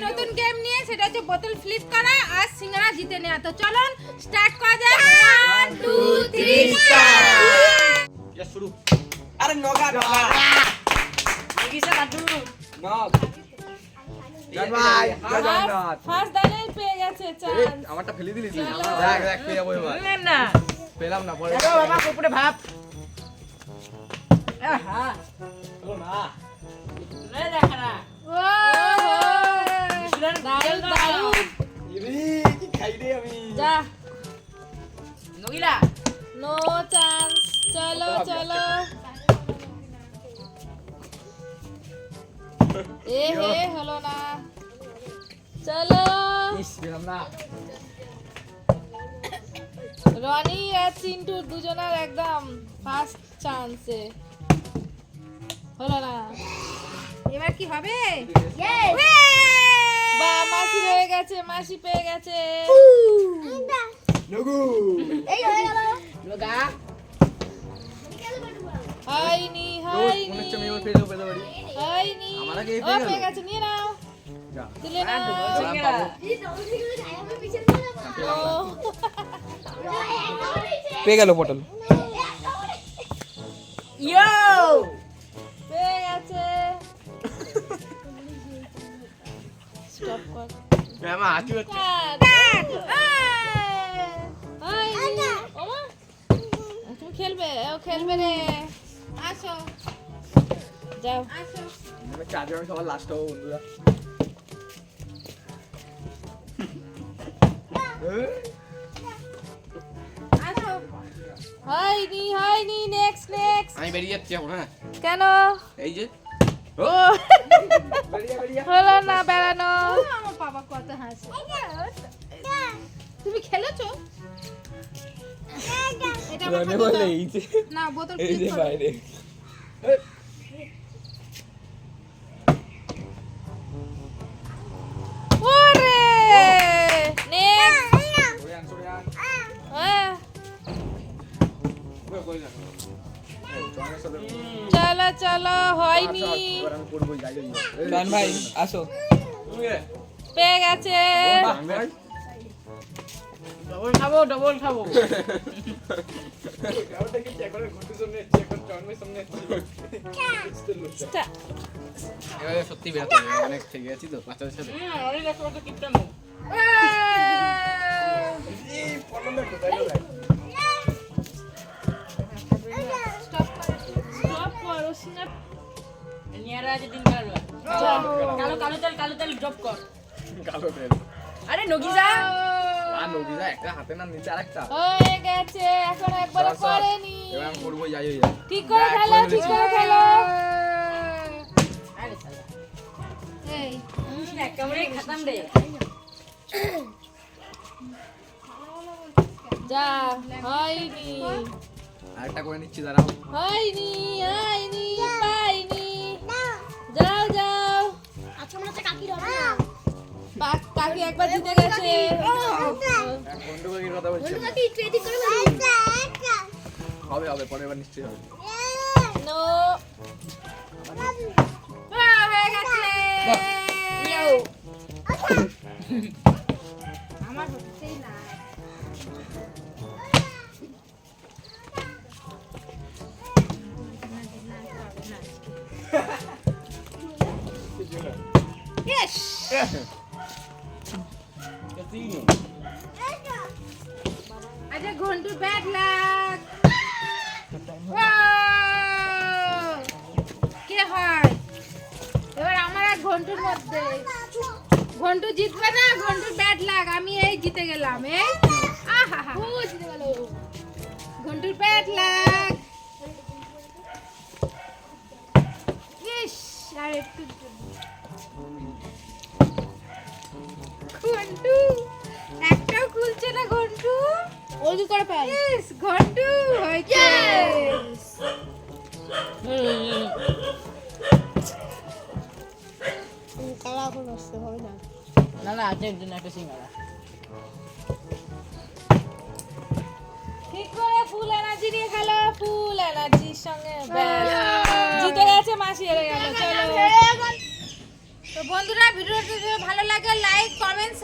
নতুন গেম নিয়ে, সেটা হচ্ছে বোতল ফ্লিপ করা আর সিঙ্গারা জিতে নেওয়া। তো চলুন স্টার্ট করা যাক। 1 2 3 স্টার্ট। ইয়া শুরু। আরে নগা নগা কিসে লাড্ডু নগ জান ভাই জগন্নাথ ফার্স্ট দানে পেয়ে গেছে চান্স। আমারটা ফেলে দিলি তুই চলো। দেখ দেখ পেয়ে যাবো এবার না না পেলাম না পরে দেখো বাবা কুকুরে ভাব আহা চলো না না দেখা না ও দারুণ দারুণ। ইরি কি খাই রে আমি যা নগিলা নো চান্স। চলো চলো। এ হে হলো না। চলো ইস পেলাম না রনি আর চিন্টু দুজনের একদম ফার্স্ট চান্সে হলো না। এবার কি হবে? বা মাসি হয়ে গেছে, মাসি পেয়ে গেছে। নগু নগা হয়নি মনে হচ্ছে আমি এবার পেয়ে যাবো পেতে পারি হয়নি। আমার আগে ও পেয়ে গেল। পেয়ে গেছে, নিয়ে নাও। যা তুলে নাও। পাবো। ও, পেয়ে গেল পটল ইয়ো পেয়ে গেছে। স্টপ কর। আমার হাঁচি হচ্ছে হয়নি। ওমা, তুমি খেলবে? ও খেলবে রে। আসো যাও আসো। চারজন আমি সবার লাস্ট হবো বন্ধুরা আসো। হয়নি হয়নি। Next next. আমি বেরিয়ে যাচ্ছি এখন হ্যাঁ কেন এই যে ও হলো না বেড়ানো। আমার বাবা কত হাসে। তুমি খেলেছো? এটা আমার হাতে দাও। এই যে না বোতল এই যে flip করো। বাইরে ওরে নেক্সট। চলো চলো হয়নি। গান ভাই আসো পেয়ে গেছে। ডবল খাবো Start. এবারে সত্যি বেরোতে হবে অনেক থেকে গেছি তো বাচ্চাদের সাথে অনেক দেখো তো কিপটা নো Stop করো snap. নিয়ারা যে দিন গেল যা। কালো তেল ড্রপ কর কালো তেল আরে নগিজা আর নদীরা একটা হাতে না নিচে আরেকটা হয়ে গেছে, এখন একবারও করেনি। এবার আমি করবো যাই যাই ঠিক করে খেলো, ঠিক করে খেলো। আরে সালা এই এক কামড়ে খতম রে যা হয়নি আরেকটা করে নিচ্ছি দাঁড়াও হয়নি হয়নি পাইনি। যাও যাও। কাকি একবার জিতে গেছে। এক বন্ধু কাকির কথা বলছি হবে হবে পরের বার নিশ্চয়ই হবে নো হয়ে গেছে। আমার হচ্ছেই না। Yes! আচ্ছা ঘন্টু ব্যাড লাক। কে হয় এবার? আমার আর ঘন্টুর মধ্যে। ঘন্টু জিতবে না, ঘন্টুর ব্যাড লাক। আমি এই জিতে গেলাম। এই আহা ও জিতে গেল। ঘন্টুর ব্যাড লাক। ইস আর একটু ঘন্টু একটাও খুলছে না। ঘন্টু ওই কি করে পাই? ইস ঘন্টু হয়েছে। কালা এখন আসতে হবে না। না না আছে একজন একটা সিঙ্গারা ঠিক করে ফুল এনার্জি নিয়ে খেলো। ফুল এনার্জির সঙ্গে ব্যাস জিতে গেছে। মাসি হেরে গেল। চলো তো বন্ধুরা ভিডিওটি যদি ভালো লাগে লাইক কমেন্ট